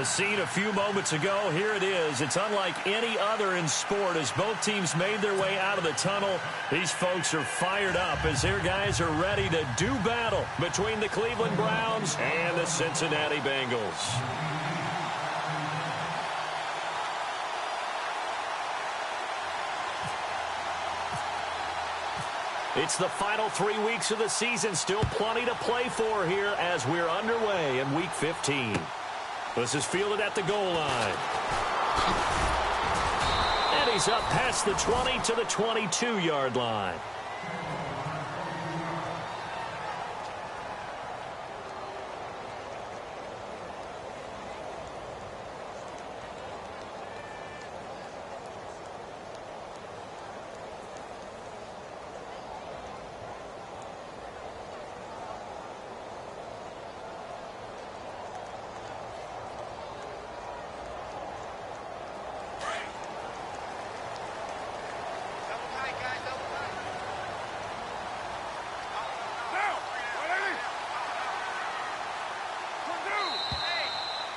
The scene a few moments ago, here it is. It's unlike any other in sport as both teams made their way out of the tunnel. These folks are fired up as their guys are ready to do battle between the Cleveland Browns and the Cincinnati Bengals. It's the final 3 weeks of the season. Still plenty to play for here as we're underway in Week 15. This is fielded at the goal line. And he's up past the 20 to the 22-yard line.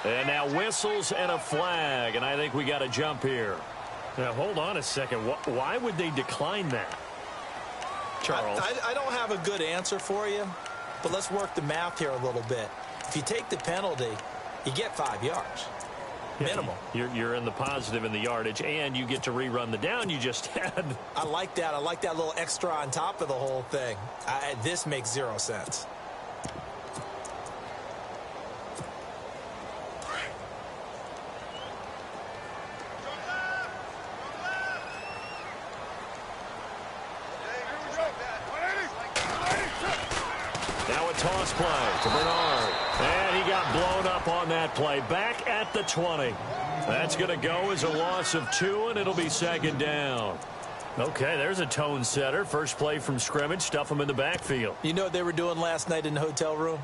And now whistles and a flag, and I think we got to jump here. Now, hold on a second. Why would they decline that? Charles? I don't have a good answer for you, but let's work the math here a little bit. If you take the penalty, you get 5 yards. Minimum. You're in the positive in the yardage, and you get to rerun the down you just had. I like that. I like that little extra on top of the whole thing. This makes 0 sense. Toss play to Bernard. And he got blown up on that play. Back at the 20. That's going to go as a loss of 2, and it'll be second down. Okay, there's a tone setter. First play from scrimmage. Stuff them in the backfield. You know what they were doing last night in the hotel room?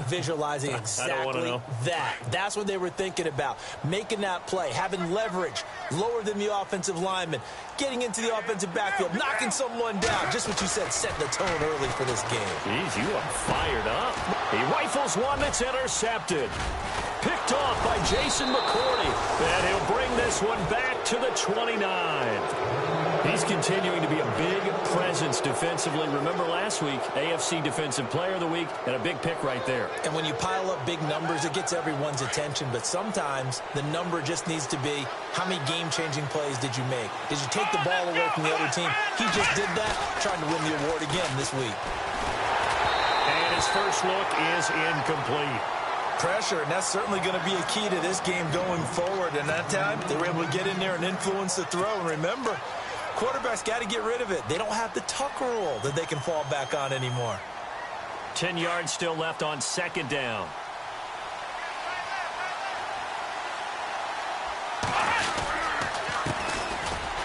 Visualizing exactly that. That's what they were thinking about. Making that play, having leverage, lower than the offensive lineman, getting into the offensive backfield, knocking someone down. Just what you said, setting the tone early for this game. Jeez, you are fired up. He rifles one that's intercepted. Picked off by Jason McCourty. And he'll bring this one back to the 29. He's continuing to be a big presence defensively. Remember last week, AFC Defensive Player of the Week, and a big pick right there. And when you pile up big numbers, it gets everyone's attention. But sometimes the number just needs to be, how many game-changing plays did you make? Did you take the ball away from the other team? He just did that, trying to win the award again this week. And his first look is incomplete. Pressure, and that's certainly going to be a key to this game going forward. And that time, they were able to get in there and influence the throw. And remember, quarterbacks got to get rid of it. They don't have the Tucker rule that they can fall back on anymore. 10 yards still left on second down.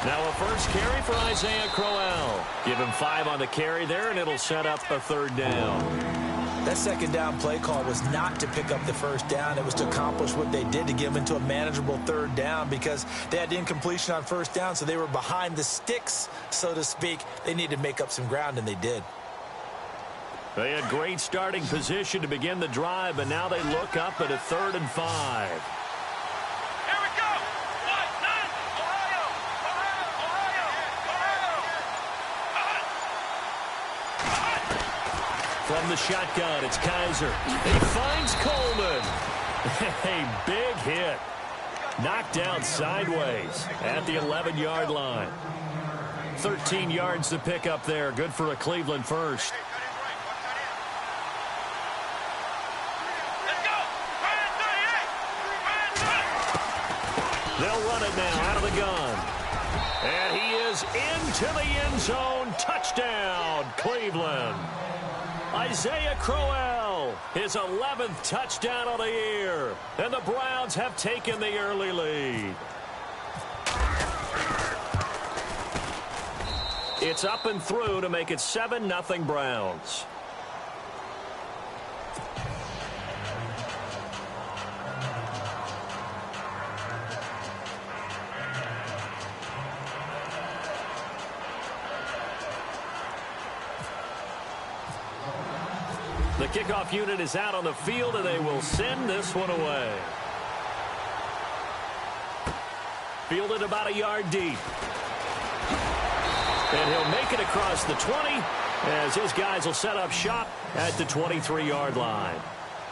Now a first carry for Isaiah Crowell. Give him 5 on the carry there, and it'll set up a third down. That second down play call was not to pick up the first down. It was to accomplish what they did, to get them into a manageable third down, because they had incompletion on first down, so they were behind the sticks, so to speak. They needed to make up some ground, and they did. They had great starting position to begin the drive, but now they look up at a 3rd and 5. Here we go! Ohio! From the shotgun, it's Kaiser. He finds Coleman. A big hit. Knocked down sideways at the 11-yard line. 13 yards to pick up there. Good for a Cleveland first. They'll run it now out of the gun. And he is into the end zone. Touchdown, Cleveland. Isaiah Crowell, his 11th touchdown of the year. And the Browns have taken the early lead. It's up and through to make it 7-0 Browns. The kickoff unit is out on the field, and they will send this one away. Fielded about a yard deep. And he'll make it across the 20 as his guys will set up shop at the 23-yard line.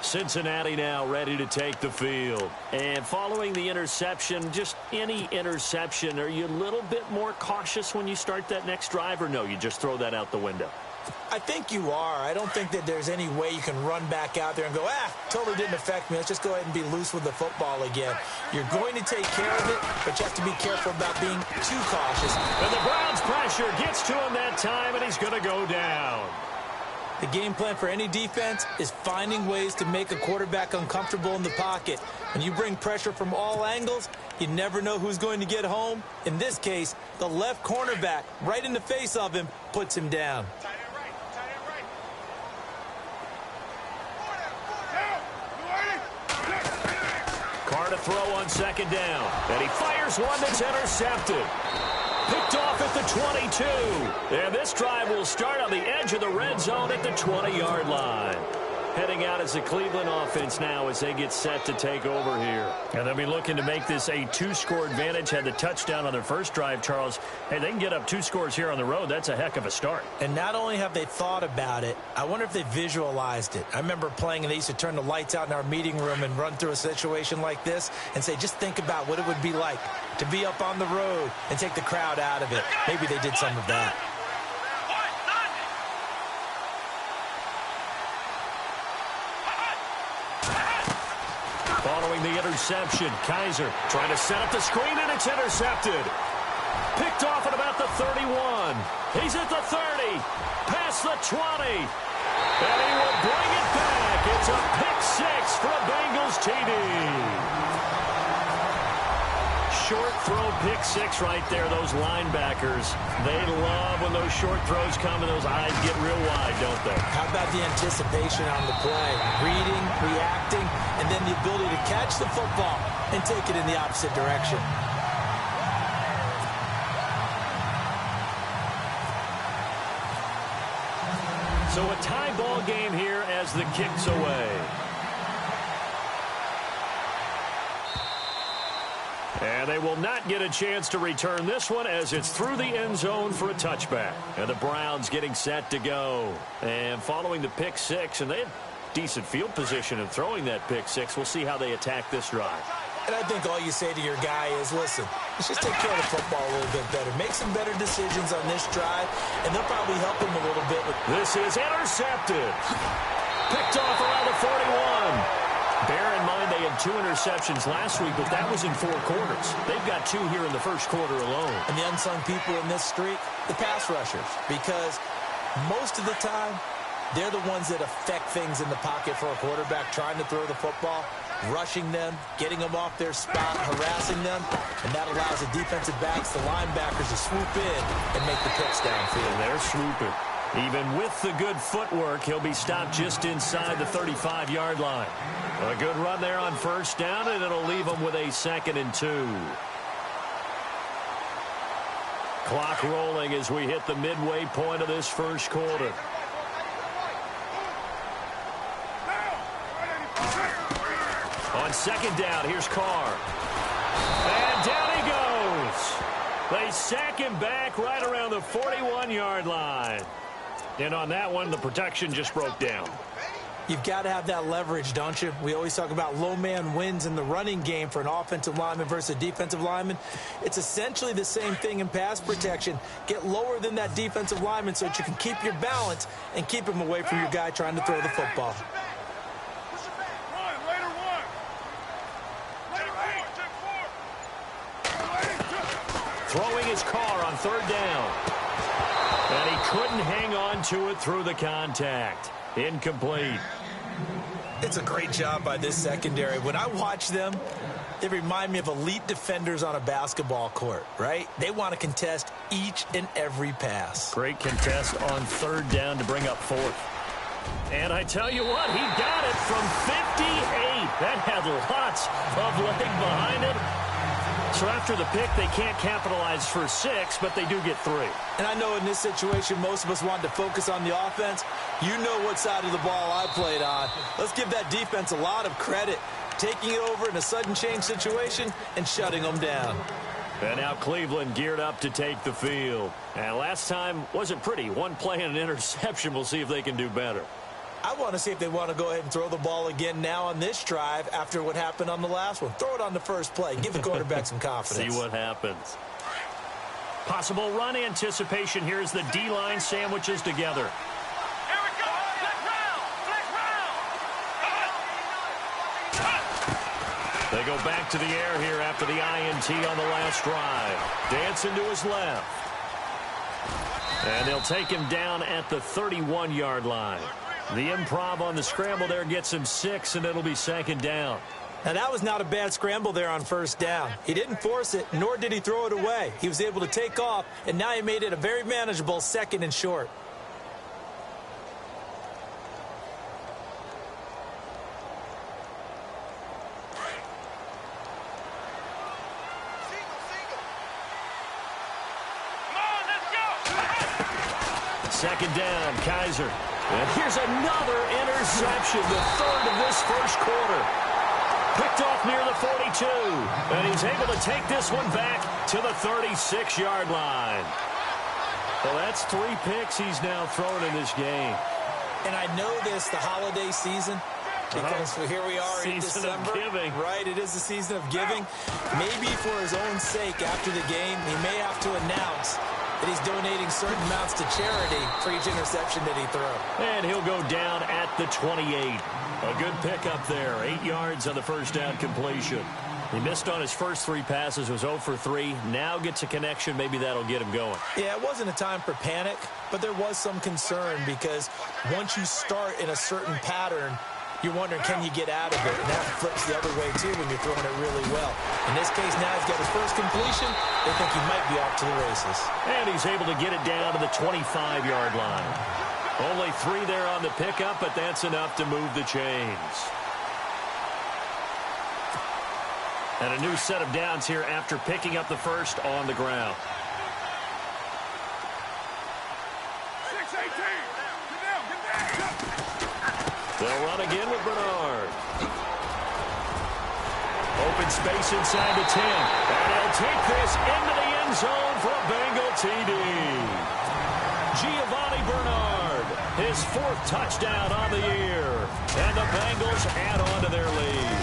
Cincinnati now ready to take the field. And following the interception, just any interception, are you a little bit more cautious when you start that next drive, or no, you just throw that out the window? I think you are. I don't think that there's any way you can run back out there and go, totally didn't affect me. Let's just go ahead and be loose with the football again. You're going to take care of it, but you have to be careful about being too cautious. And the Browns' pressure gets to him that time, and he's going to go down. The game plan for any defense is finding ways to make a quarterback uncomfortable in the pocket. When you bring pressure from all angles, you never know who's going to get home. In this case, the left cornerback, right in the face of him, puts him down. Carr to throw on second down, and he fires one that's intercepted. Picked off at the 22. And this drive will start on the edge of the red zone at the 20-yard line. Heading out as the Cleveland offense now as they get set to take over here. And they'll be looking to make this a two-score advantage. Had the touchdown on their first drive, Charles. Hey, they can get up 2 scores here on the road. That's a heck of a start. And not only have they thought about it, I wonder if they visualized it. I remember playing, and they used to turn the lights out in our meeting room and run through a situation like this and say, just think about what it would be like to be up on the road and take the crowd out of it. Maybe they did some of that. Following the interception, Kaiser trying to set up the screen, and it's intercepted. Picked off at about the 31. He's at the 30, past the 20. And he will bring it back. It's a pick six for a Bengals TD. Short throw pick six right there. Those linebackers, they love when those short throws come and those eyes get real wide, don't they? How about the anticipation on the play? Reading, reacting, and then the ability to catch the football and take it in the opposite direction. So a tie ball game here as the kick's away. And they will not get a chance to return this one as it's through the end zone for a touchback. And the Browns getting set to go. And following the pick six, and they had decent field position in throwing that pick six. We'll see how they attack this drive. And I think all you say to your guy is, listen, let's just take care of the football a little bit better. Make some better decisions on this drive, and they'll probably help him a little bit. This is intercepted. Picked off around the 41. Bear in mind they had 2 interceptions last week, but that was in 4 quarters. They've got 2 here in the first quarter alone. And the unsung people in this streak, the pass rushers, because most of the time, they're the ones that affect things in the pocket for a quarterback trying to throw the football, rushing them, getting them off their spot, harassing them, and that allows the defensive backs, the linebackers to swoop in and make the picks downfield. And they're swooping. Even with the good footwork, he'll be stopped just inside the 35-yard line. A good run there on first down, and it'll leave them with a 2nd and 2. Clock rolling as we hit the midway point of this first quarter. On second down, here's Carr. And down he goes. They sack him back right around the 41-yard line. And on that one, the protection just broke down. You've got to have that leverage, don't you? We always talk about low man wins in the running game for an offensive lineman versus a defensive lineman. It's essentially the same thing in pass protection. Get lower than that defensive lineman so that you can keep your balance and keep him away from your guy trying to throw the football. Throwing his Carr on third down. And he couldn't hang on to it through the contact. Incomplete. It's a great job by this secondary. When I watch them, they remind me of elite defenders on a basketball court, right? They want to contest each and every pass. Great contest on third down to bring up 4th. And I tell you what, he got it from 58. That had lots of leg behind it. So after the pick, they can't capitalize for 6, but they do get 3. And I know in this situation, most of us want to focus on the offense. You know what side of the ball I played on. Let's give that defense a lot of credit, taking it over in a sudden change situation and shutting them down. And now Cleveland geared up to take the field. And last time wasn't pretty. One play and an interception. We'll see if they can do better. I want to see if they want to go ahead and throw the ball again now on this drive after what happened on the last one. Throw it on the first play. Give the quarterback some confidence. See what happens. Possible run anticipation. Here's the D-line sandwiches together. Here we go. Flex round. Flex round. They go back to the air here after the INT on the last drive. Dancing to his left. And they'll take him down at the 31-yard line. The improv on the scramble there gets him 6, and it'll be second down. Now, that was not a bad scramble there on first down. He didn't force it, nor did he throw it away. He was able to take off, and now he made it a very manageable second and short. Come on, let's go. Second down, Kaiser. And here's another interception, the third of this first quarter. Picked off near the 42. And he's able to take this one back to the 36-yard line. Well, that's 3 picks he's now thrown in this game. And I know this, the holiday season, because here we are in December. Season of giving. Right, it is the season of giving. Maybe for his own sake after the game, he may have to announce that he's donating certain amounts to charity for each interception that he throws. And he'll go down at the 28. A good pickup there. 8 yards on the first down completion. He missed on his first 3 passes, was 0 for 3. Now gets a connection. Maybe that'll get him going. Yeah, it wasn't a time for panic, but there was some concern because once you start in a certain pattern, you're wondering, can you get out of it? And that flips the other way, too, when you're throwing it really well. In this case, now he's got his first completion. They think he might be off to the races. And he's able to get it down to the 25-yard line. Only 3 there on the pickup, but that's enough to move the chains. And a new set of downs here after picking up the first on the ground. 6-18. Get down. They'll run again with Bernard. Open space inside the 10. And he'll take this into the end zone for a Bengal TD. Giovanni Bernard, his 4th touchdown on the year. And the Bengals add on to their lead.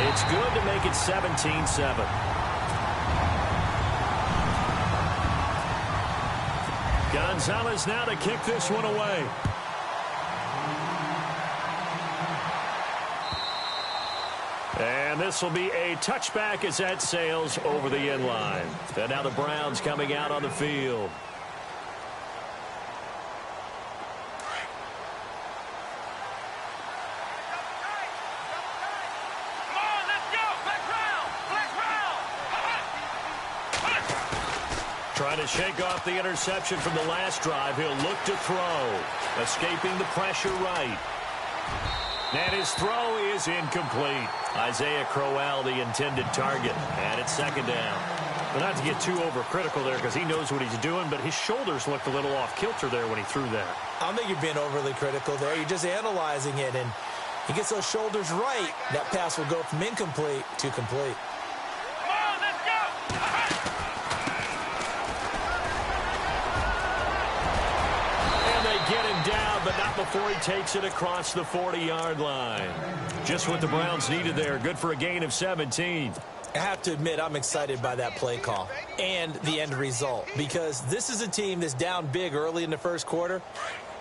It's good to make it 17-7. Gonzalez now to kick this one away. And this will be a touchback as that sails over the end line. And now the Browns coming out on the field. Come on, let's go. Flex round. Trying to shake off the interception from the last drive. He'll look to throw. Escaping the pressure right. And his throw is incomplete. Isaiah Crowell, the intended target. And it's second down. But not to get too overcritical there because he knows what he's doing, but his shoulders looked a little off kilter there when he threw that. I don't think you're being overly critical there. You're just analyzing it, and he gets those shoulders right. That pass will go from incomplete to complete. Come on, let's go. And they get him down, but not before he takes it across the 40-yard line. Just what the Browns needed there. Good for a gain of 17. I have to admit, I'm excited by that play call and the end result because this is a team that's down big early in the first quarter,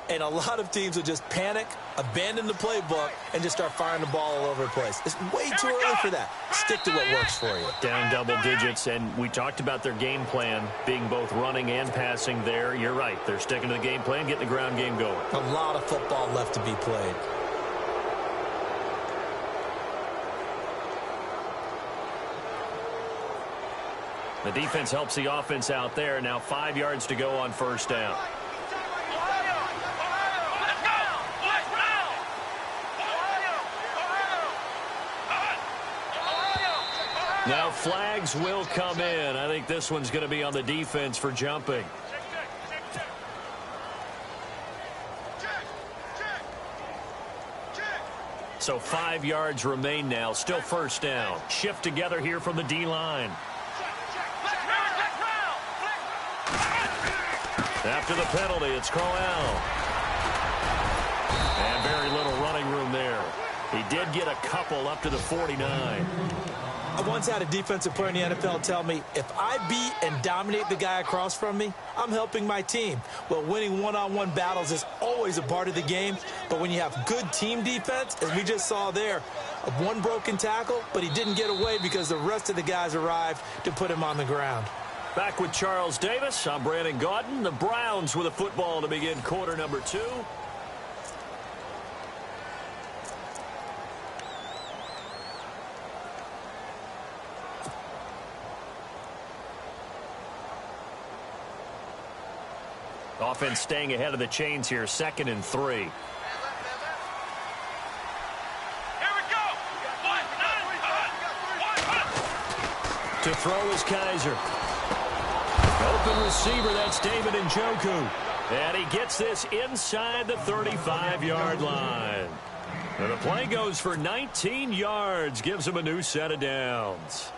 and a lot of teams will just panic, abandon the playbook, and just start firing the ball all over the place. It's way too early for that. Stick to what works for you. Down double digits, and we talked about their game plan being both running and passing there. You're right. They're sticking to the game plan, getting the ground game going. A lot of football left to be played. The defense helps the offense out there. Now 5 yards to go on first down. Now flags will come in. I think this one's going to be on the defense for jumping. So 5 yards remain now. Still first down. Shift together here from the D-line. After the penalty, it's Crowell. And very little running room there. He did get a couple up to the 49. I once had a defensive player in the NFL tell me, if I beat and dominate the guy across from me, I'm helping my team. Well, winning one-on-one battles is always a part of the game, but when you have good team defense, as we just saw there, one broken tackle, but he didn't get away because the rest of the guys arrived to put him on the ground. Back with Charles Davis, I'm Brandon Gaudin. The Browns with a football to begin quarter number 2. Offense staying ahead of the chains here, 2nd and 3. Here we go. To throw is Kaiser. Open receiver, that's David Njoku. And he gets this inside the 35-yard line. And the play goes for 19 yards, gives him a new set of downs.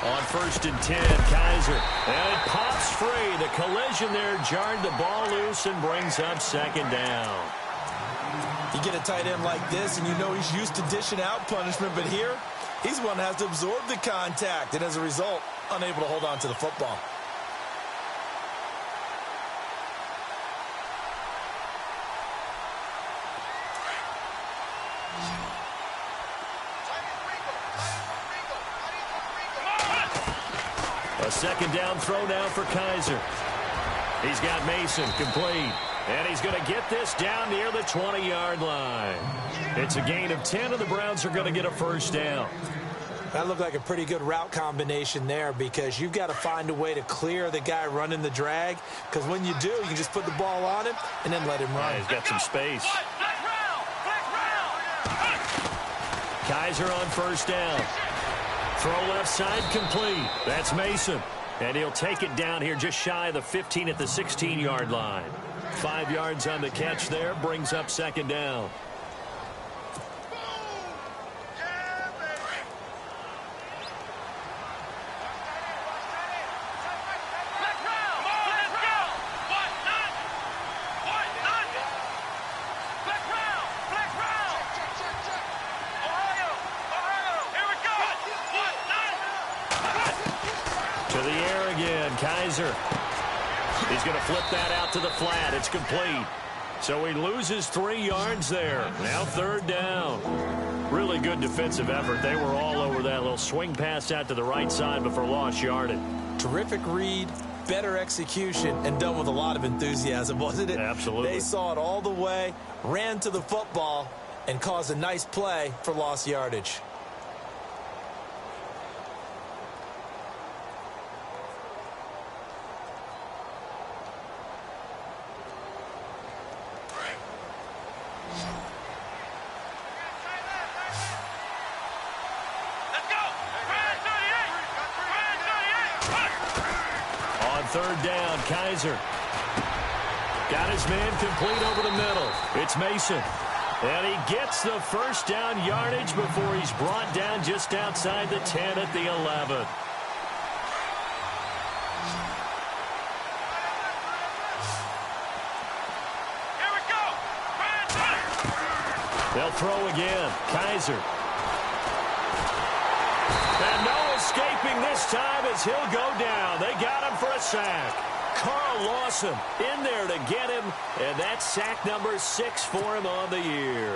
On 1st and 10, Kaiser. And it pops free. The collision there jarred the ball loose and brings up 2nd down. You get a tight end like this, and you know he's used to dishing out punishment, but here, he's the one that has to absorb the contact, and as a result, unable to hold on to the football. A 2nd down throw now for Kaiser. He's got Mason complete. And he's going to get this down near the 20-yard line. It's a gain of 10, and the Browns are going to get a 1st down. That looked like a pretty good route combination there because you've got to find a way to clear the guy running the drag, because when you do, you can just put the ball on him and then let him run. Yeah, he's got some space. Kaiser on 1st down. Throw left side complete. That's Mason. And he'll take it down here just shy of the 15 at the 16-yard line. 5 yards on the catch there, brings up 2nd down. To the air again, Kaiser. He's going to flip that out to the flat. It's complete. So he loses 3 yards there. Now 3rd down. Really good defensive effort. They were all over that little swing pass out to the right side, but for lost yardage. Terrific read, better execution, and done with a lot of enthusiasm, wasn't it? Absolutely. They saw it all the way, ran to the football, and caused a nice play for lost yardage. On 3rd down, Kaiser. Got his man complete over the middle. It's Mason. And he gets the 1st down yardage before he's brought down just outside the 10 at the 11. Here we go. They'll throw again. Kaiser. And no escaping this time as he'll go down. They got him for a sack. Carl Lawson in there to get him, and that's sack number 6 for him on the year.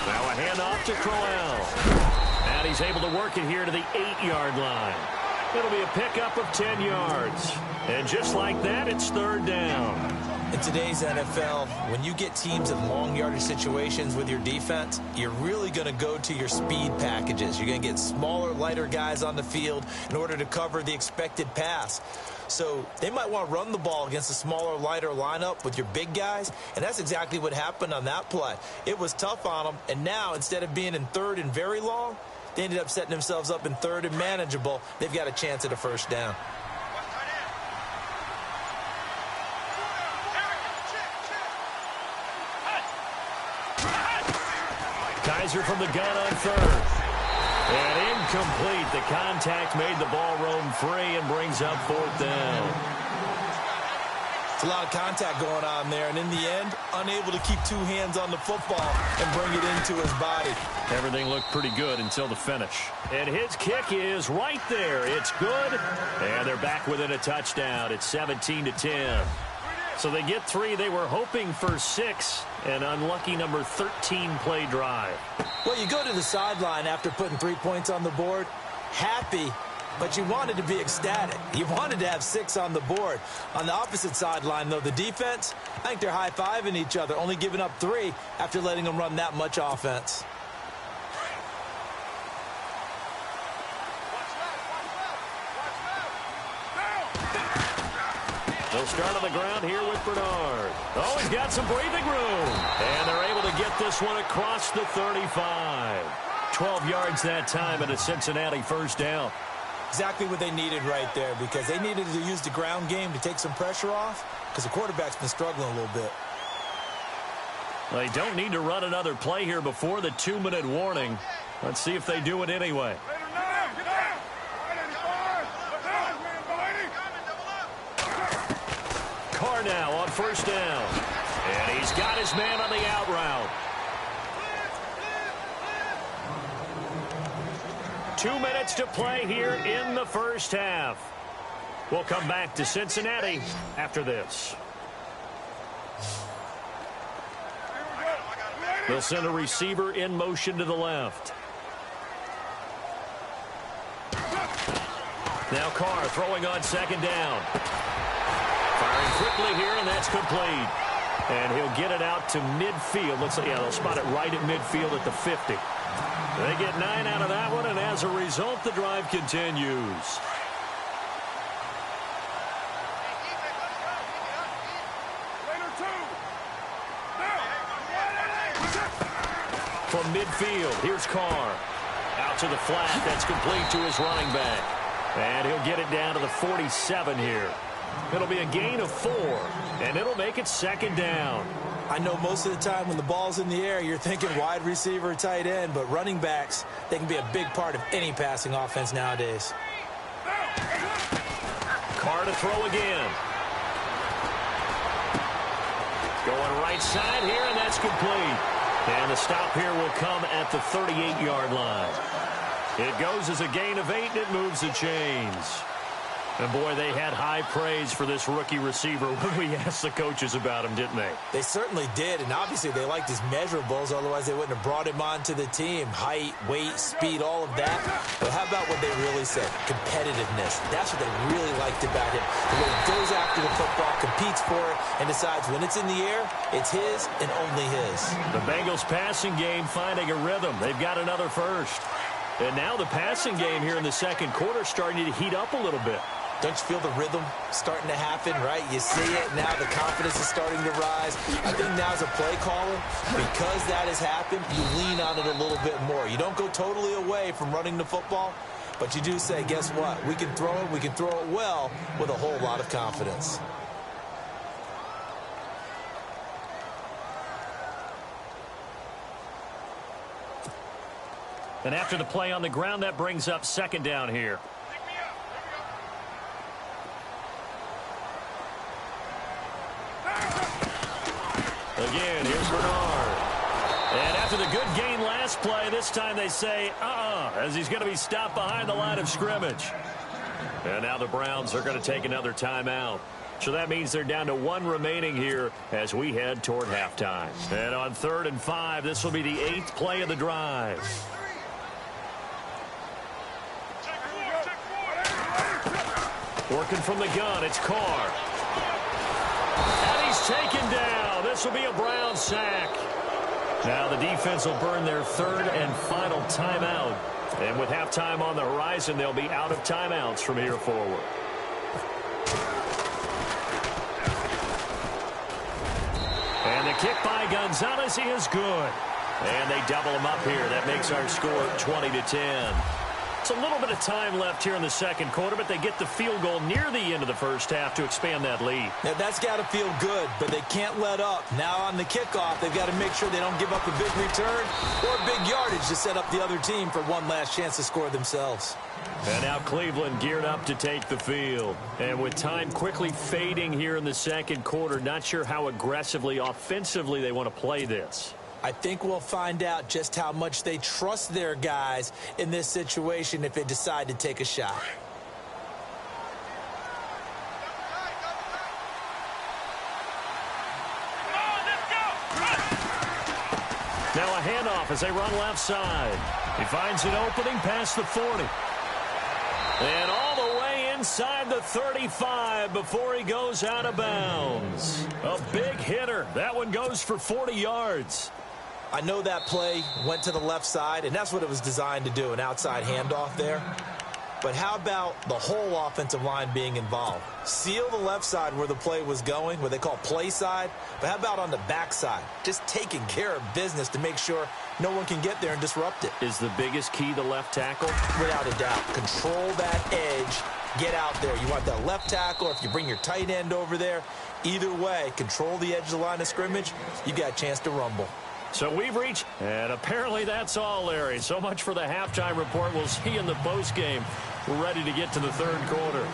Now a handoff to Crowell. And he's able to work it here to the 8-yard line. It'll be a pickup of 10 yards. And just like that, it's third down. In today's NFL, when you get teams in long yardage situations with your defense, you're really going to go to your speed packages. You're going to get smaller, lighter guys on the field in order to cover the expected pass. So they might want to run the ball against a smaller, lighter lineup with your big guys, and that's exactly what happened on that play. It was tough on them, and now instead of being in third and very long, they ended up setting themselves up in third and manageable. They've got a chance at a first down. Kaiser from the gun on third. And incomplete. The contact made the ball roam free and brings up fourth down. It's a lot of contact going on there, and in the end, unable to keep two hands on the football and bring it into his body. Everything looked pretty good until the finish. And his kick is right there. It's good. And they're back within a touchdown. It's 17-10. So they get 3. They were hoping for 6. An unlucky number 13 play drive. Well, you go to the sideline after putting 3 points on the board, happy, but you wanted to be ecstatic. You wanted to have 6 on the board. On the opposite sideline, though, the defense, I think they're high-fiving each other, only giving up 3 after letting them run that much offense. They'll start on the ground here with Bernard. Oh, he's got some breathing room. And they're able to get this one across the 35. 12 yards that time and a Cincinnati first down. Exactly what they needed right there, because they needed to use the ground game to take some pressure off, because the quarterback's been struggling a little bit. They don't need to run another play here before the 2-minute warning. Let's see if they do it anyway. Carr now on first down. And he's got his man on the out route. 2 minutes to play here in the first half. We'll come back to Cincinnati after this. They'll send a receiver in motion to the left. Now Carr throwing on second down. Firing quickly here, and that's complete. And he'll get it out to midfield. Looks like, yeah, they'll spot it right at midfield at the 50. They get 9 out of that one, and as a result, the drive continues. From midfield, here's Carr. Out to the flat, that's complete to his running back. And he'll get it down to the 47 here. It'll be a gain of 4, and it'll make it second down. I know most of the time when the ball's in the air, you're thinking wide receiver, tight end, but running backs, they can be a big part of any passing offense nowadays. Carr to throw again. Going right side here, and that's complete. And the stop here will come at the 38-yard line. It goes as a gain of 8, and it moves the chains. And, boy, they had high praise for this rookie receiver when we asked the coaches about him, didn't they? They certainly did, and obviously they liked his measurables, otherwise they wouldn't have brought him onto the team. Height, weight, speed, all of that. But how about what they really said? Competitiveness. That's what they really liked about him. The way he goes after the football, competes for it, and decides when it's in the air, it's his and only his. The Bengals passing game finding a rhythm. They've got another first. And now the passing game here in the second quarter starting to heat up a little bit. Don't you feel the rhythm starting to happen, right? You see it now. The confidence is starting to rise. I think now as a play caller, because that has happened, you lean on it a little bit more. You don't go totally away from running the football, but you do say, guess what? We can throw it. We can throw it well with a whole lot of confidence. And after the play on the ground, that brings up second down here. Again, here's Bernard. And after the good gain last play, this time they say, as he's going to be stopped behind the line of scrimmage. And now the Browns are going to take another timeout. So that means they're down to 1 remaining here as we head toward halftime. And on 3rd and 5, this will be the 8th play of the drive. Working from the gun, it's Carr. And he's taken down. This will be a Brown sack. Now the defense will burn their third and final timeout. And with halftime on the horizon, they'll be out of timeouts from here forward. And the kick by Gonzalez is good. And they double him up here. That makes our score 20-10. It's a little bit of time left here in the second quarter, but they get the field goal near the end of the first half to expand that lead. Now, that's got to feel good, but they can't let up. Now on the kickoff, they've got to make sure they don't give up a big return or big yardage to set up the other team for one last chance to score themselves. And now Cleveland geared up to take the field. And with time quickly fading here in the second quarter, not sure how aggressively, offensively they want to play this. I think we'll find out just how much they trust their guys in this situation if they decide to take a shot. Now a handoff as they run left side. He finds an opening past the 40. And all the way inside the 35 before he goes out of bounds. A big hitter. That one goes for 40 yards. I know that play went to the left side, and that's what it was designed to do, an outside handoff there. But how about the whole offensive line being involved? Seal the left side where the play was going, what they call play side. But how about on the back side? Just taking care of business to make sure no one can get there and disrupt it. Is the biggest key the left tackle? Without a doubt. Control that edge. Get out there. You want that left tackle, or if you bring your tight end over there, either way, control the edge of the line of scrimmage, you got a chance to rumble. So we've reached, and apparently that's all, Larry. So much for the halftime report. We'll see you in the postgame. We're ready to get to the third quarter.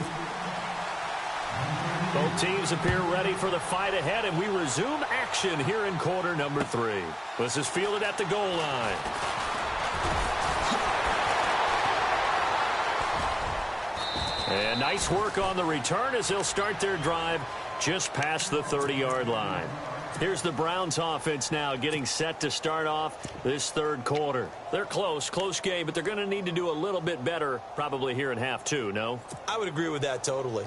Both teams appear ready for the fight ahead, and we resume action here in quarter number 3. This is fielded at the goal line. And nice work on the return as they'll start their drive just past the 30-yard line. Here's the Browns offense now getting set to start off this third quarter. They're close game, but they're going to need to do a little bit better probably here in half 2, no? I would agree with that totally.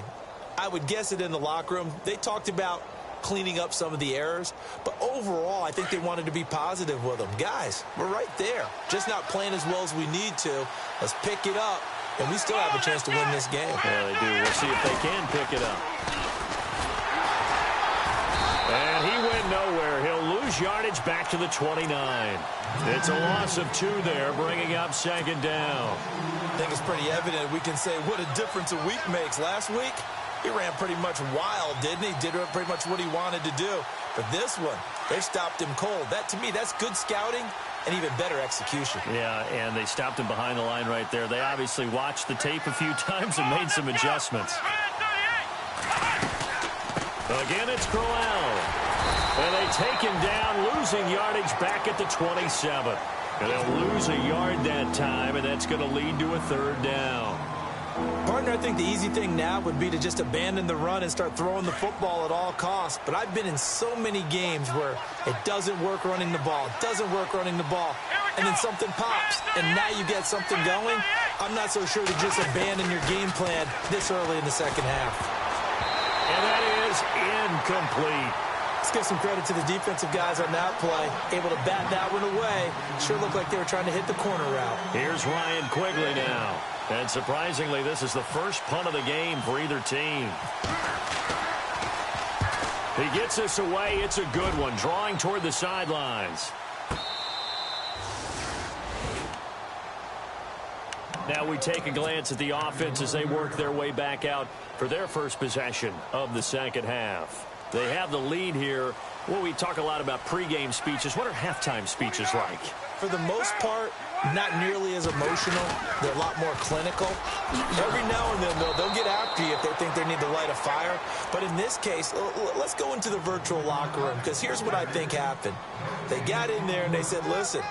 I would guess it in the locker room. They talked about cleaning up some of the errors, but overall I think they wanted to be positive with them. Guys, we're right there. Just not playing as well as we need to. Let's pick it up, and we still have a chance to win this game. Yeah, they do. We'll see if they can pick it up. And he went nowhere. He'll lose yardage back to the 29. It's a loss of 2 there, bringing up second down. I think it's pretty evident. We can say what a difference a week makes. Last week, he ran pretty much wild, didn't he? Did pretty much what he wanted to do. But this one, they stopped him cold. That, to me, that's good scouting and even better execution. Yeah, and they stopped him behind the line right there. They obviously watched the tape a few times and made some adjustments. Again, it's Crowell. And they take him down, losing yardage back at the 27. And they'll lose a yard that time, and that's going to lead to a third down. Partner, I think the easy thing now would be to just abandon the run and start throwing the football at all costs. But I've been in so many games where it doesn't work running the ball, and then something pops, and now you get something going. I'm not so sure to just abandon your game plan this early in the second half. And that is incomplete. Let's give some credit to the defensive guys on that play. Able to bat that one away. Sure looked like they were trying to hit the corner route. Here's Ryan Quigley now. And surprisingly, this is the first punt of the game for either team. He gets this away. It's a good one, drawing toward the sidelines. Now we take a glance at the offense as they work their way back out for their first possession of the second half. They have the lead here. Well, we talk a lot about pregame speeches. What are halftime speeches like? For the most part, not nearly as emotional. They're a lot more clinical. Every now and then, though, they'll get after you if they think they need to light a fire. But in this case, let's go into the virtual locker room, because here's what I think happened. They got in there and they said, listen,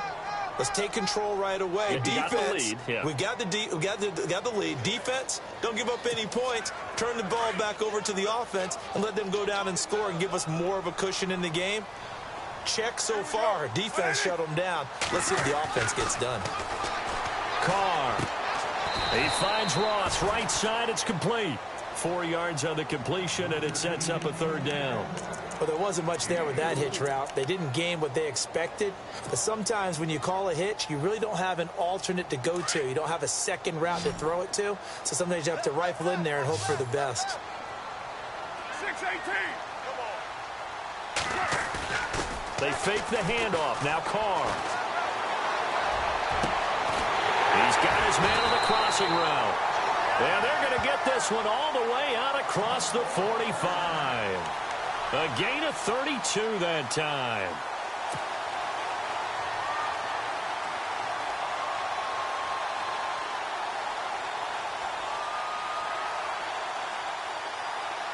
let's take control right away. Yeah, defense, we got the lead. Defense, don't give up any points. Turn the ball back over to the offense and let them go down and score and give us more of a cushion in the game. Check so far. Defense shut them down. Let's see if the offense gets done. Carr. He finds Ross right side. It's complete. 4 yards on the completion, and it sets up a third down. Well, there wasn't much there with that hitch route. They didn't gain what they expected. But sometimes when you call a hitch, you really don't have an alternate to go to. You don't have a second route to throw it to. So sometimes you have to rifle in there and hope for the best. 6-18. They fake the handoff. Now Carr. He's got his man on the crossing route. And they're going to get this one all the way out across the 45. A gain of 32 that time.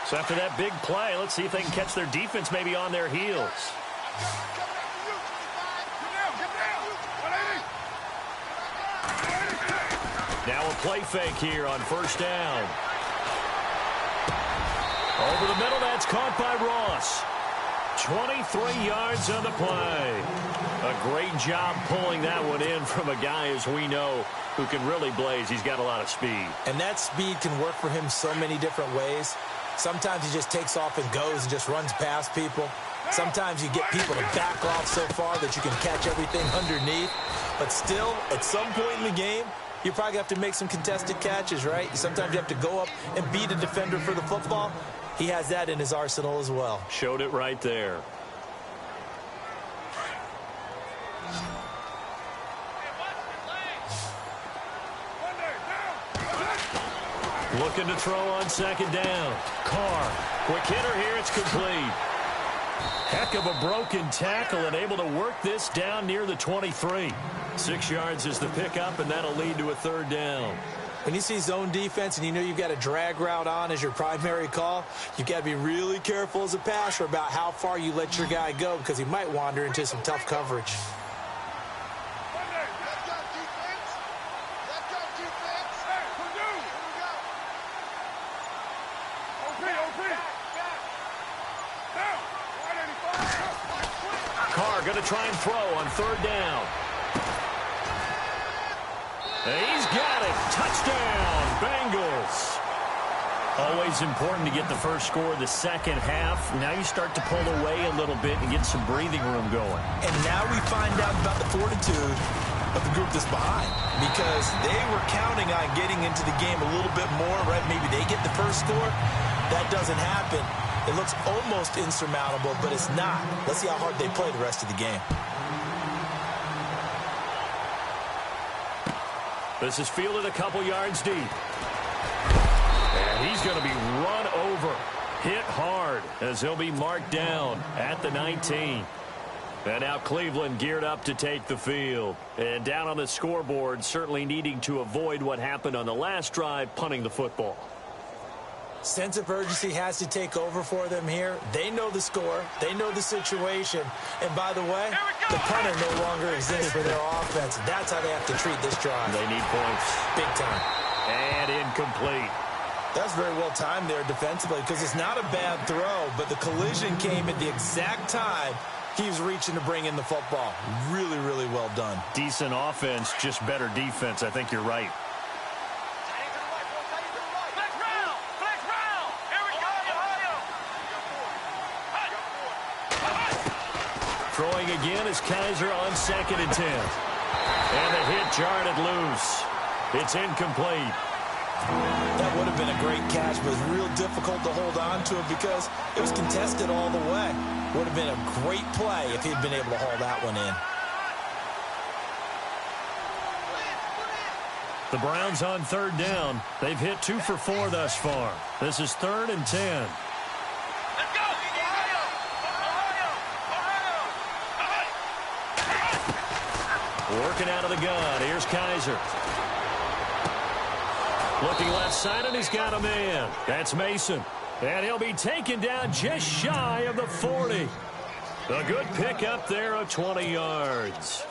So after that big play, let's see if they can catch their defense maybe on their heels. Now a play fake here on first down. Over the middle, that's caught by Ross. 23 yards on the play. A great job pulling that one in from a guy, as we know, who can really blaze. He's got a lot of speed. And that speed can work for him so many different ways. Sometimes he just takes off and goes and just runs past people. Sometimes you get people to back off so far that you can catch everything underneath. But still, at some point in the game, you probably have to make some contested catches, right? Sometimes you have to go up and beat a defender for the football. He has that in his arsenal as well. Showed it right there. Looking to throw on second down. Carr. Quick hitter here. It's complete. Heck of a broken tackle and able to work this down near the 23. 6 yards is the pickup, and that'll lead to a third down. When you see zone defense and you know you've got a drag route on as your primary call, you've got to be really careful as a passer about how far you let your guy go because he might wander into some tough coverage. Carr going to try and throw on third down. He's got it. Touchdown, Bengals. Always important to get the first score of the second half. Now you start to pull away a little bit and get some breathing room going. And now we find out about the fortitude of the group that's behind because they were counting on getting into the game a little bit more, right? Maybe they get the first score. That doesn't happen. It looks almost insurmountable, but it's not. Let's see how hard they play the rest of the game. This is fielded a couple yards deep. And he's going to be run over, hit hard, as he'll be marked down at the 19. And now Cleveland geared up to take the field. And down on the scoreboard, certainly needing to avoid what happened on the last drive, punting the football. Sense of urgency has to take over for them here. They know the score. They know the situation. And by the way, the punter no longer exists for their offense. That's how they have to treat this drive. They need points. Big time. And incomplete. That's very well timed there defensively because it's not a bad throw, but the collision came at the exact time he was reaching to bring in the football. Really, really well done. Decent offense, just better defense. I think you're right. Throwing again is Kaiser on 2nd and 10. And the hit jarred it loose. It's incomplete. That would have been a great catch, but it was real difficult to hold on to it because it was contested all the way. Would have been a great play if he'd been able to haul that one in. The Browns on third down. They've hit 2 for 4 thus far. This is 3rd and 10. Working out of the gun. Here's Kaiser. Looking left side, and he's got a man. That's Mason. And he'll be taken down just shy of the 40. A good pickup there of 20 yards.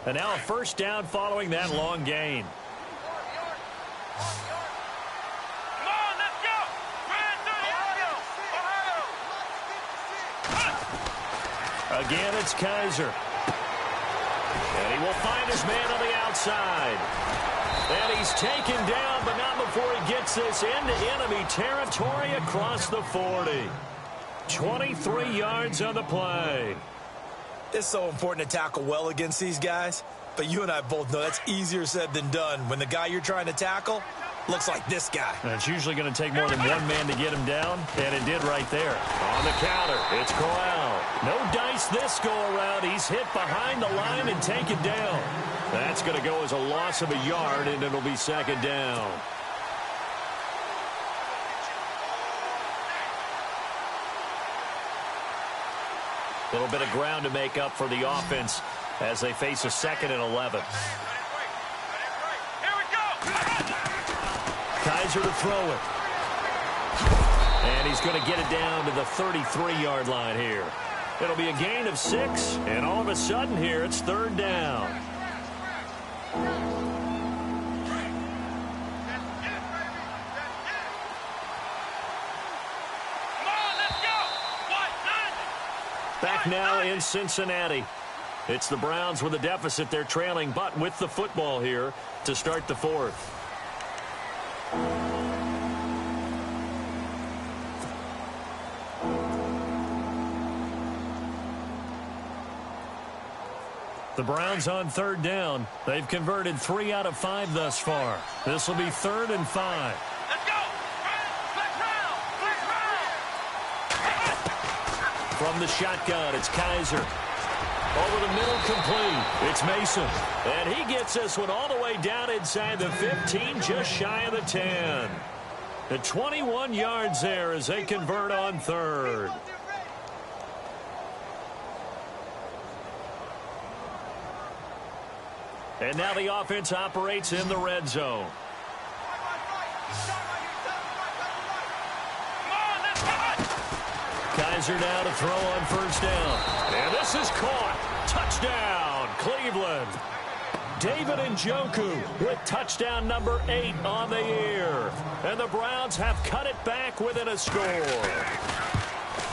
And now a first down following that long gain. Come on, let's go. Run through the Again, it's Kaiser. And he will find his man on the outside. And he's taken down, but not before he gets this into enemy territory across the 40. 23 yards on the play. It's so important to tackle well against these guys, but you and I both know that's easier said than done when the guy you're trying to tackle looks like this guy. And it's usually going to take more than one man to get him down, and it did right there. On the counter, it's Corral. No dice this go-around. He's hit behind the line and taken down. That's going to go as a loss of a yard, and it'll be second down. A little bit of ground to make up for the offense as they face a 2nd and 11. Kaiser to throw it. And he's going to get it down to the 33-yard line here. It'll be a gain of 6, and all of a sudden here it's 3rd down. Back now in Cincinnati. It's the Browns with a deficit. They're trailing, but with the football here to start the 4th. The Browns on 3rd down. They've converted 3 out of 5 thus far. This will be 3rd and 5. Let's go! From the shotgun, it's Kaiser. Over the middle, complete. It's Mason. And he gets this one all the way down inside the 15, just shy of the 10. The 21 yards there as they convert on 3rd. And now the offense operates in the red zone. Kaiser now to throw on 1st down. And this is caught. Touchdown, Cleveland. David Njoku with touchdown number 8 on the year. And the Browns have cut it back within a score.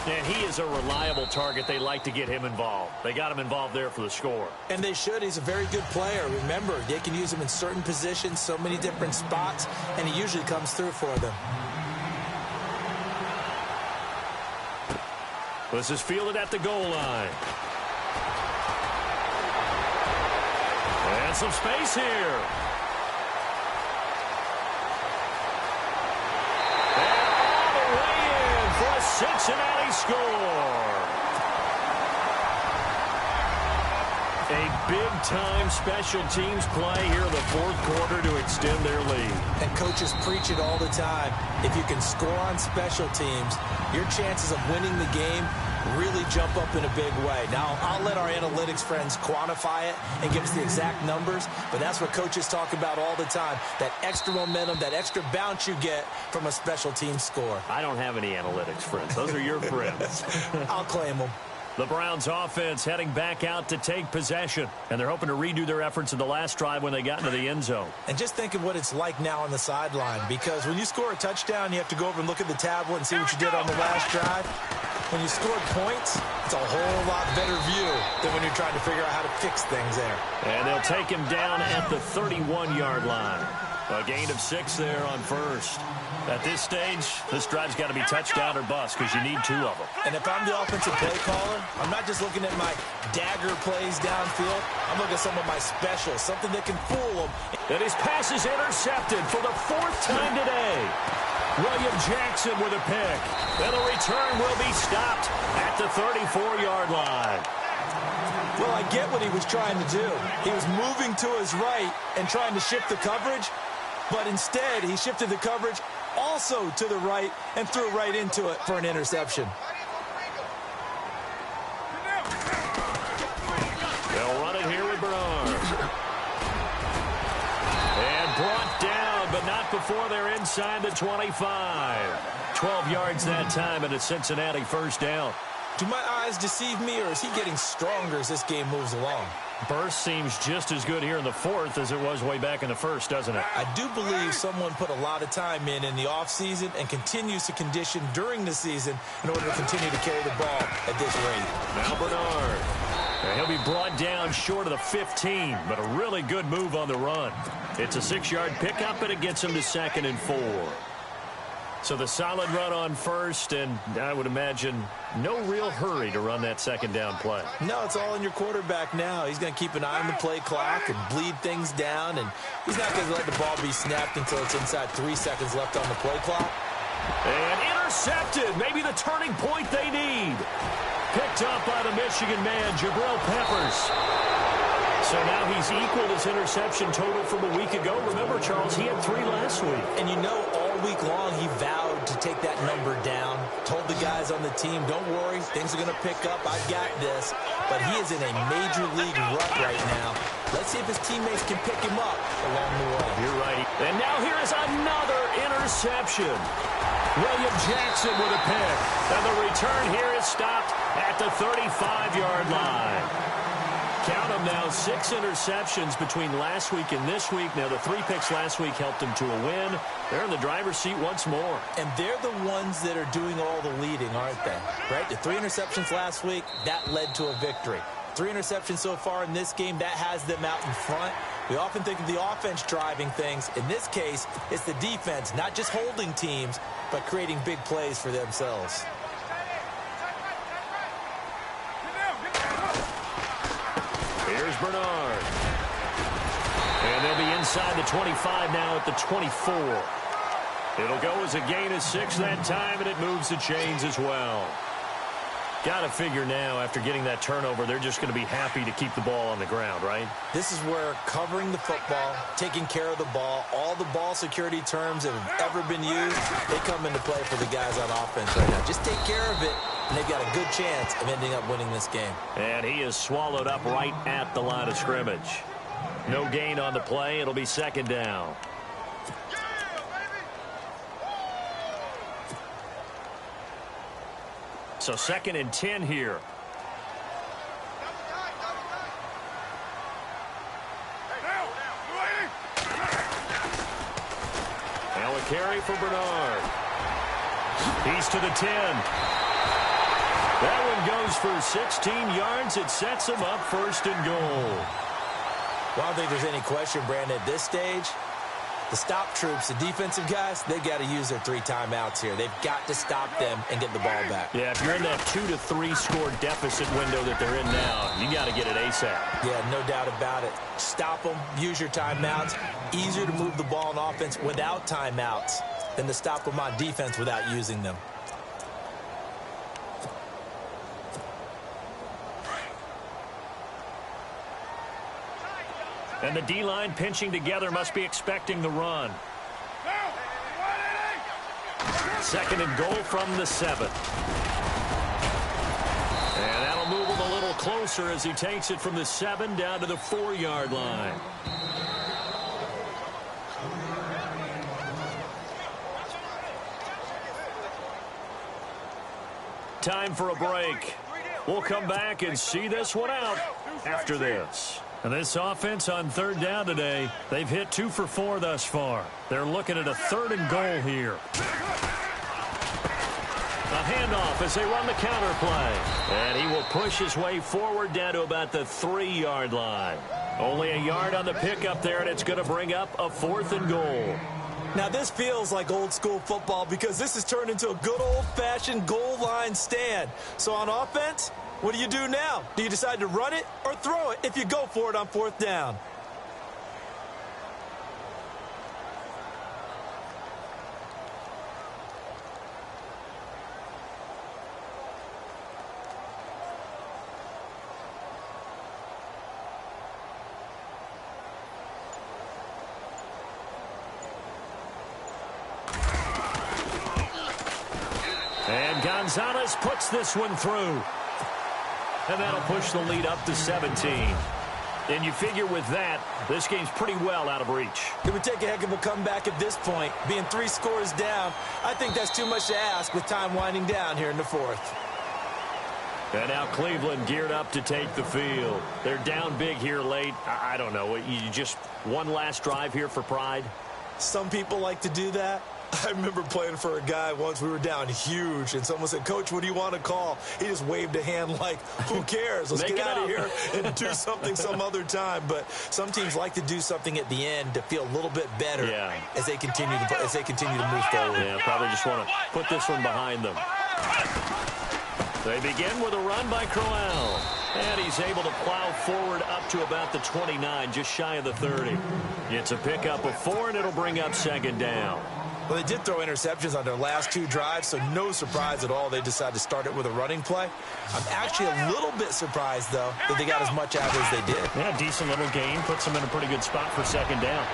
And he is a reliable target. They like to get him involved. They got him involved there for the score. And they should. He's a very good player. Remember, they can use him in certain positions, so many different spots, and he usually comes through for them. This is fielded at the goal line. And some space here. And all the way in for a Cincinnati score. A big-time special teams play here in the 4th quarter to extend their lead. And coaches preach it all the time. If you can score on special teams, your chances of winning the game really jump up in a big way. Now, I'll let our analytics friends quantify it and give us the exact numbers, but that's what coaches talk about all the time, that extra momentum, that extra bounce you get from a special team score. I don't have any analytics friends. Those are your friends. I'll claim them. The Browns offense heading back out to take possession, and they're hoping to redo their efforts in the last drive when they got into the end zone. And just think of what it's like now on the sideline, because when you score a touchdown, you have to go over and look at the tablet and see what you did on the last drive. When you scored points, it's a whole lot better view than when you're trying to figure out how to fix things there. And they'll take him down at the 31-yard line. A gain of 6 there on 1st. At this stage, this drive's got to be touchdown or bust because you need 2 of them. And if I'm the offensive play caller, I'm not just looking at my dagger plays downfield. I'm looking at some of my specials, something that can fool them. And his pass is intercepted for the 4th time today. William Jackson with a pick. And the return will be stopped at the 34-yard line. Well, I get what he was trying to do. He was moving to his right and trying to shift the coverage, but instead he shifted the coverage also to the right and threw right into it for an interception. They'll run it here with Bernard. And brought down, but not before they're inside the 25. 12 yards that time, and it's Cincinnati 1st down. Do my eyes deceive me, or is he getting stronger as this game moves along? Burst seems just as good here in the fourth as it was way back in the first, doesn't it? I do believe someone put a lot of time in the offseason and continues to condition during the season in order to continue to carry the ball at this rate. Now Bernard. He'll be brought down short of the 15, but a really good move on the run. It's a 6-yard pickup, and it gets him to 2nd and 4. So the solid run on first, and I would imagine no real hurry to run that 2nd down play. No, it's all in your quarterback now. He's going to keep an eye on the play clock and bleed things down, and he's not going to let the ball be snapped until it's inside 3 seconds left on the play clock. And intercepted. Maybe the turning point they need. Picked up by the Michigan man, Jabril Peppers. So now he's equaled his interception total from a week ago. Remember, Charles, he had 3 last week. And you know, all week long he vowed to take that number down. Told the guys on the team, don't worry, things are going to pick up. I got this. But he is in a major league rut right now. Let's see if his teammates can pick him up along the way. You're right. And now here is another interception. William Jackson with a pick. And the return here is stopped at the 35-yard line. Count them now, 6 interceptions between last week and this week. Now, the 3 picks last week helped them to a win. They're in the driver's seat once more. And they're the ones that are doing all the leading, aren't they? Right? The 3 interceptions last week, that led to a victory. 3 interceptions so far in this game, that has them out in front. We often think of the offense driving things. In this case, it's the defense, not just holding teams, but creating big plays for themselves. Here's Bernard. And they'll be inside the 25 now at the 24. It'll go as a gain of 6 that time, and it moves the chains as well. Got to figure now, after getting that turnover, they're just going to be happy to keep the ball on the ground, right? This is where covering the football, taking care of the ball, all the ball security terms that have ever been used, they come into play for the guys on offense right now. Just take care of it, and they've got a good chance of ending up winning this game. And he is swallowed up right at the line of scrimmage. No gain on the play. It'll be 2nd down. So 2nd and 10 here. Now a carry for Bernard. He's to the 10. That one goes for 16 yards. It sets him up 1st and goal. Well, I don't think there's any question, Brandon, at this stage. The stop troops, the defensive guys, they got to use their 3 timeouts here. They've got to stop them and get the ball back. Yeah, if you're in that 2 to 3 score deficit window that they're in now, you got to get it ASAP. Yeah, no doubt about it. Stop them, use your timeouts. Easier to move the ball on offense without timeouts than to stop them on defense without using them. And the D-line pinching together must be expecting the run. 2nd and goal from the 7. And that'll move him a little closer as he takes it from the 7 down to the 4-yard line. Time for a break. We'll come back and see this one out after this. And this offense on 3rd down today, they've hit 2 for 4 thus far. They're looking at a 3rd and goal here. A handoff as they run the counter play. And he will push his way forward down to about the 3-yard line. Only a yard on the pickup there, and it's going to bring up a 4th and goal. Now, this feels like old-school football because this has turned into a good old-fashioned goal line stand. So on offense, what do you do now? Do you decide to run it or throw it if you go for it on 4th down? And Gonzalez puts this one through. And that'll push the lead up to 17. And you figure with that, this game's pretty well out of reach. It would take a heck of a comeback at this point. Being 3 scores down, I think that's too much to ask with time winding down here in the 4th. And now Cleveland geared up to take the field. They're down big here late. I don't know. You just one last drive here for pride? Some people like to do that. I remember playing for a guy once. We were down huge, and someone said, "Coach, what do you want to call?" He just waved a hand like, who cares? Let's get out of here and do something some other time. But some teams like to do something at the end to feel a little bit better as they continue to move forward. Yeah, probably just want to put this one behind them. They begin with a run by Crowell. And he's able to plow forward up to about the 29, just shy of the 30. It's a pickup of 4, and it'll bring up second down. Well, they did throw interceptions on their last 2 drives, so no surprise at all they decided to start it with a running play. I'm actually a little bit surprised, though, that they got as much out as they did. Yeah, decent little gain. Puts them in a pretty good spot for second down.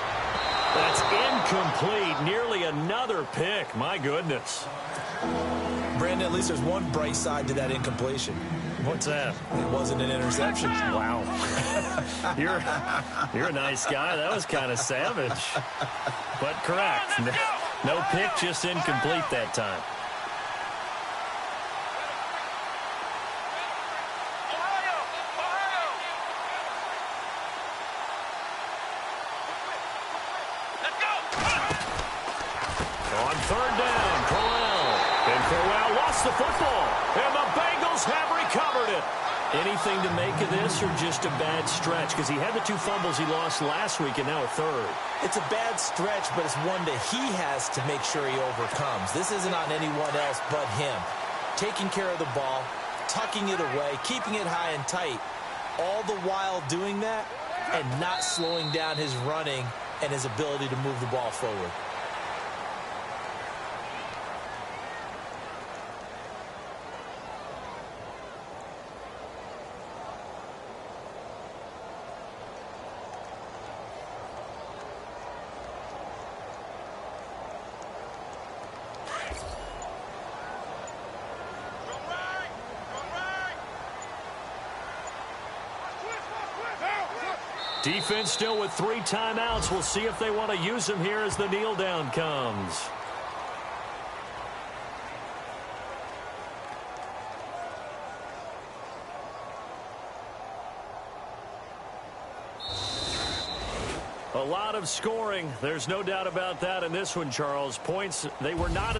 That's incomplete. Nearly another pick. My goodness. Brandon, at least there's one bright side to that incompletion. What's that? It wasn't an interception. Wow. You're a nice guy. That was kind of savage. But correct. No pick, just incomplete that time. On third down, Crowell. And Crowell lost the football. And the Bengals have recovered it. Anything to make of this or just a bad stretch? Because he had the 2 fumbles he lost last week and now a third. It's a bad stretch, but it's one that he has to make sure he overcomes. This isn't on anyone else but him. Taking care of the ball, tucking it away, keeping it high and tight, all the while doing that and not slowing down his running and his ability to move the ball forward. Defense still with 3 timeouts. We'll see if they want to use them here as the kneel down comes. A lot of scoring. There's no doubt about that in this one, Charles. Points, they were not